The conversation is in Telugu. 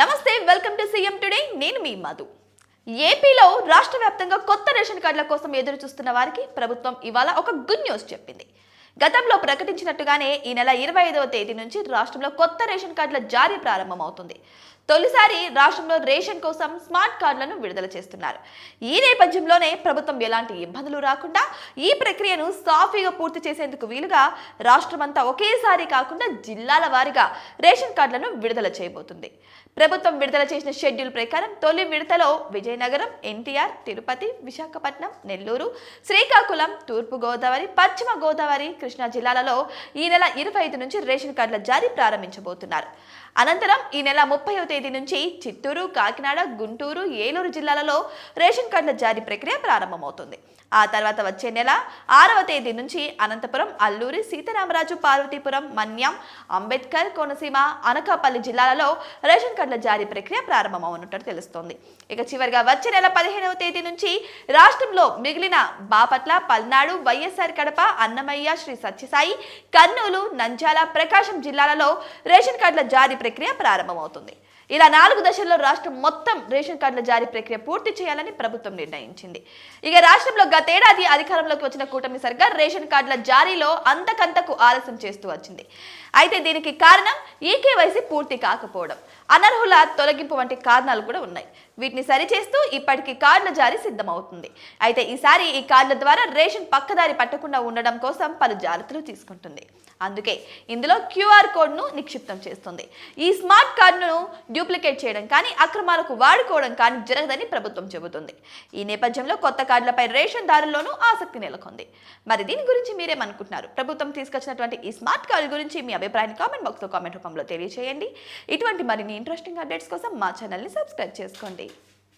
నమస్తే, వెల్కమ్ టు సీఎం టుడే. నేను మీ మధు. ఏపీలో రాష్ట్ర వ్యాప్తంగా కొత్త రేషన్ కార్డుల కోసం ఎదురు చూస్తున్న వారికి ప్రభుత్వం ఇవాళ ఒక గుడ్ న్యూస్ చెప్పింది. గతంలో ప్రకటించినట్టుగానే ఈ నెల 25వ తేదీ నుంచి రాష్ట్రంలో కొత్త రేషన్ కార్డుల జారీ ప్రారంభమవుతుంది. తొలిసారి రాష్ట్రంలో రేషన్ కోసం స్మార్ట్ కార్డులను విడుదల చేస్తున్నారు. ఈ నేపథ్యంలోనే ప్రభుత్వం ఎలాంటి ఇబ్బందులు రాకుండా ఈ ప్రక్రియను సాఫీగా పూర్తి చేసేందుకు వీలుగా రాష్ట్రమంతా ఒకేసారి కాకుండా జిల్లాల వారీగా రేషన్ కార్డులను విడుదల చేయబోతుంది. ప్రభుత్వం విడుదల చేసిన షెడ్యూల్ ప్రకారం తొలి విడతలో విజయనగరం, ఎన్టీఆర్, తిరుపతి, విశాఖపట్నం, నెల్లూరు, శ్రీకాకుళం, తూర్పు గోదావరి, పశ్చిమ గోదావరి, కృష్ణా జిల్లాలలో ఈ నెల 25 నుంచి రేషన్ కార్డుల జారీ ప్రారంభించబోతున్నారు. అనంతరం ఈ నెల 30వ తేదీ నుంచి చిత్తూరు, కాకినాడ, గుంటూరు, ఏలూరు జిల్లాలలో రేషన్ కార్డుల జారీ ప్రక్రియ ప్రారంభమవుతుంది. ఆ తర్వాత వచ్చే నెల 6వ తేదీ నుంచి అనంతపురం, అల్లూరి సీతారామరాజు, పార్వతీపురం, మన్యం, అంబేద్కర్, కోనసీమ, అనకాపల్లి జిల్లాలలో రేషన్ కార్డుల జారీ ప్రక్రియ ప్రారంభమవుతున్నట్టు తెలుస్తోంది. ఇక చివరిగా వచ్చే నెల 15వ తేదీ నుంచి రాష్ట్రంలో మిగిలిన బాపట్ల, పల్నాడు, వైఎస్ఆర్ కడప, అన్నమయ్య, శ్రీ సత్యసాయి, కర్నూలు, నంద్యాల, ప్రకాశం జిల్లాలలో రేషన్ కార్డుల జారీ ప్రక్రియ ప్రారంభమవుతుంది. ఇలా 4 దశల్లో రాష్ట్రం మొత్తం రేషన్ కార్డుల జారీ ప్రక్రియ పూర్తి చేయాలని ప్రభుత్వం నిర్ణయించింది. ఇక రాష్ట్రంలో గతేడాది అధికారంలోకి వచ్చిన కూటమి సర్కార్ రేషన్ కార్డుల జారీలో అంతకంతకు ఆలస్యం చేస్తూ వచ్చింది. అయితే దీనికి కారణం ఈకేవైసీ పూర్తి కాకపోవడం, అనర్హుల తొలగింపు వంటి కారణాలు కూడా ఉన్నాయి. వీటిని సరిచేస్తూ ఇప్పటికీ కార్డుల జారీ సిద్ధమవుతుంది. అయితే ఈసారి ఈ కార్డుల ద్వారా రేషన్ పక్కదారి పట్టకుండా ఉండడం కోసం పలు జాగ్రత్తలు తీసుకుంటుంది. అందుకే ఇందులో క్యూఆర్ కోడ్ను నిక్షిప్తం చేస్తుంది. ఈ స్మార్ట్ కార్డును డూప్లికేట్ చేయడం కానీ అక్రమాలకు వాడుకోవడం కానీ జరగదని ప్రభుత్వం చెబుతుంది. ఈ నేపథ్యంలో కొత్త కార్డులపై రేషన్ దారుల్లోనూ ఆసక్తి నెలకొంది. మరి దీని గురించి మీరేమనుకుంటున్నారు? ప్రభుత్వం తీసుకొచ్చినటువంటి ఈ స్మార్ట్ కార్డు గురించి మీ అభిప్రాయాన్ని కామెంట్ బాక్స్లో కామెంట్ రూపంలో తెలియజేయండి. ఇటువంటి మరిన్ని ఇంట్రెస్టింగ్ అప్డేట్స్ కోసం మా ఛానల్ని సబ్స్క్రైబ్ చేసుకోండి.